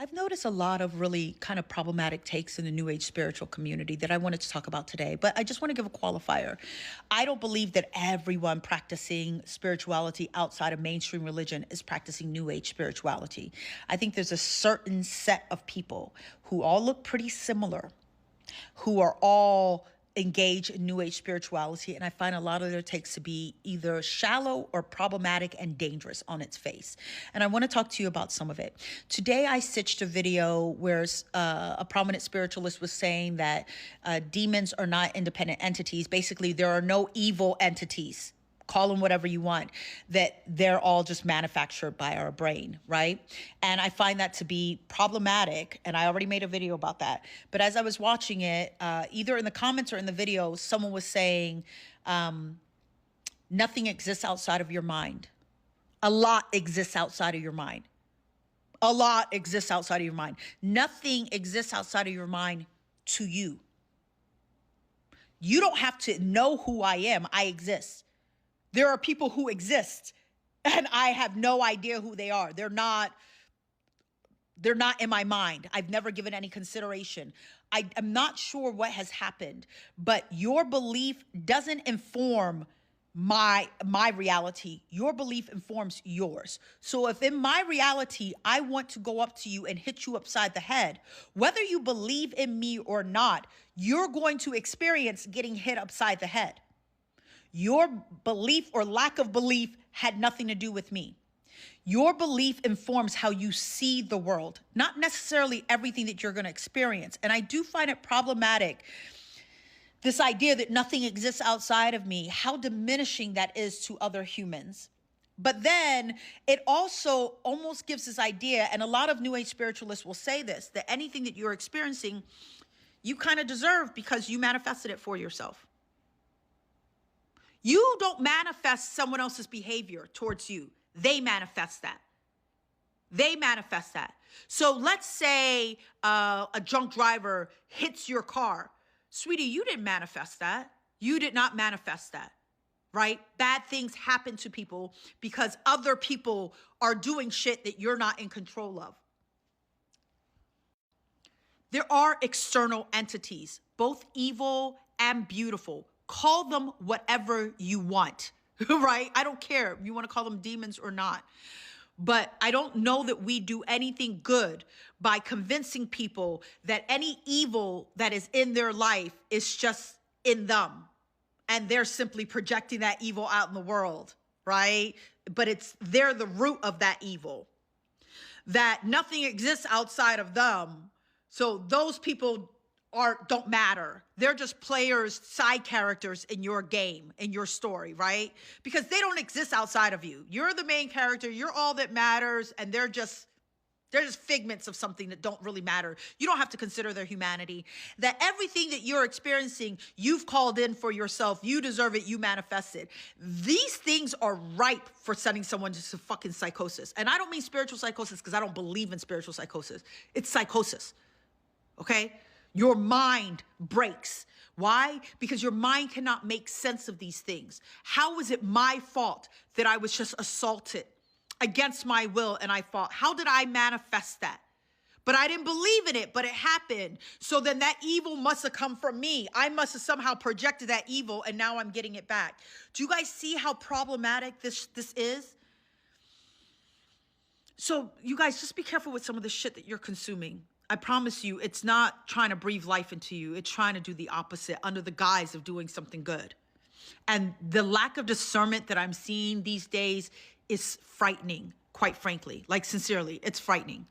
I've noticed a lot of really kind of problematic takes in the New Age spiritual community that I wanted to talk about today, but I just want to give a qualifier. I don't believe that everyone practicing spirituality outside of mainstream religion is practicing New Age spirituality. I think there's a certain set of people who all look pretty similar, who are all engage in New Age spirituality. And I find a lot of their takes to be either shallow or problematic and dangerous on its face. And I want to talk to you about some of it. Today, I stitched a video where a prominent spiritualist was saying that demons are not independent entities. Basically, there are no evil entities. Call them whatever you want, that they're all just manufactured by our brain, right? And I find that to be problematic. And I already made a video about that. But as I was watching it, either in the comments or in the video, someone was saying, nothing exists outside of your mind. A lot exists outside of your mind. A lot exists outside of your mind. Nothing exists outside of your mind to you. You don't have to know who I am. I exist. There are people who exist and I have no idea who they are. They're not in my mind. I've never given any consideration. I'm not sure what has happened, but your belief doesn't inform my reality. Your belief informs yours. So if in my reality, I want to go up to you and hit you upside the head, whether you believe in me or not, you're going to experience getting hit upside the head. Your belief or lack of belief had nothing to do with me. Your belief informs how you see the world, not necessarily everything that you're going to experience. And I do find it problematic, this idea that nothing exists outside of me, how diminishing that is to other humans. But then it also almost gives this idea, and a lot of New Age spiritualists will say this, that anything that you're experiencing, you kind of deserve because you manifested it for yourself. You don't manifest someone else's behavior towards you. They manifest that. They manifest that. So let's say a drunk driver hits your car. Sweetie, you didn't manifest that. You did not manifest that, right? Bad things happen to people because other people are doing shit that you're not in control of. There are external entities, both evil and beautiful. Call them whatever you want, right? I don't care if you want to call them demons or not. But I don't know that we do anything good by convincing people that any evil that is in their life is just in them. And they're simply projecting that evil out in the world, right? But they're the root of that evil. That nothing exists outside of them. So those people don't matter. They're just players, side characters in your game, in your story, right? Because they don't exist outside of you. You're the main character. You're all that matters. And they're just figments of something that don't really matter. You don't have to consider their humanity. That everything that you're experiencing, you've called in for yourself. You deserve it. You manifest it. These things are ripe for sending someone to fucking psychosis. And I don't mean spiritual psychosis because I don't believe in spiritual psychosis. It's psychosis. Okay? Your mind breaks. Why? Because your mind cannot make sense of these things. How is it my fault that I was just assaulted against my will and I fought? How did I manifest that? But I didn't believe in it, but it happened. So then that evil must have come from me. I must have somehow projected that evil and now I'm getting it back. Do you guys see how problematic this is? So you guys just be careful with some of the shit that you're consuming. I promise you, it's not trying to breathe life into you. It's trying to do the opposite under the guise of doing something good. And the lack of discernment that I'm seeing these days is frightening, quite frankly. Like, sincerely, it's frightening.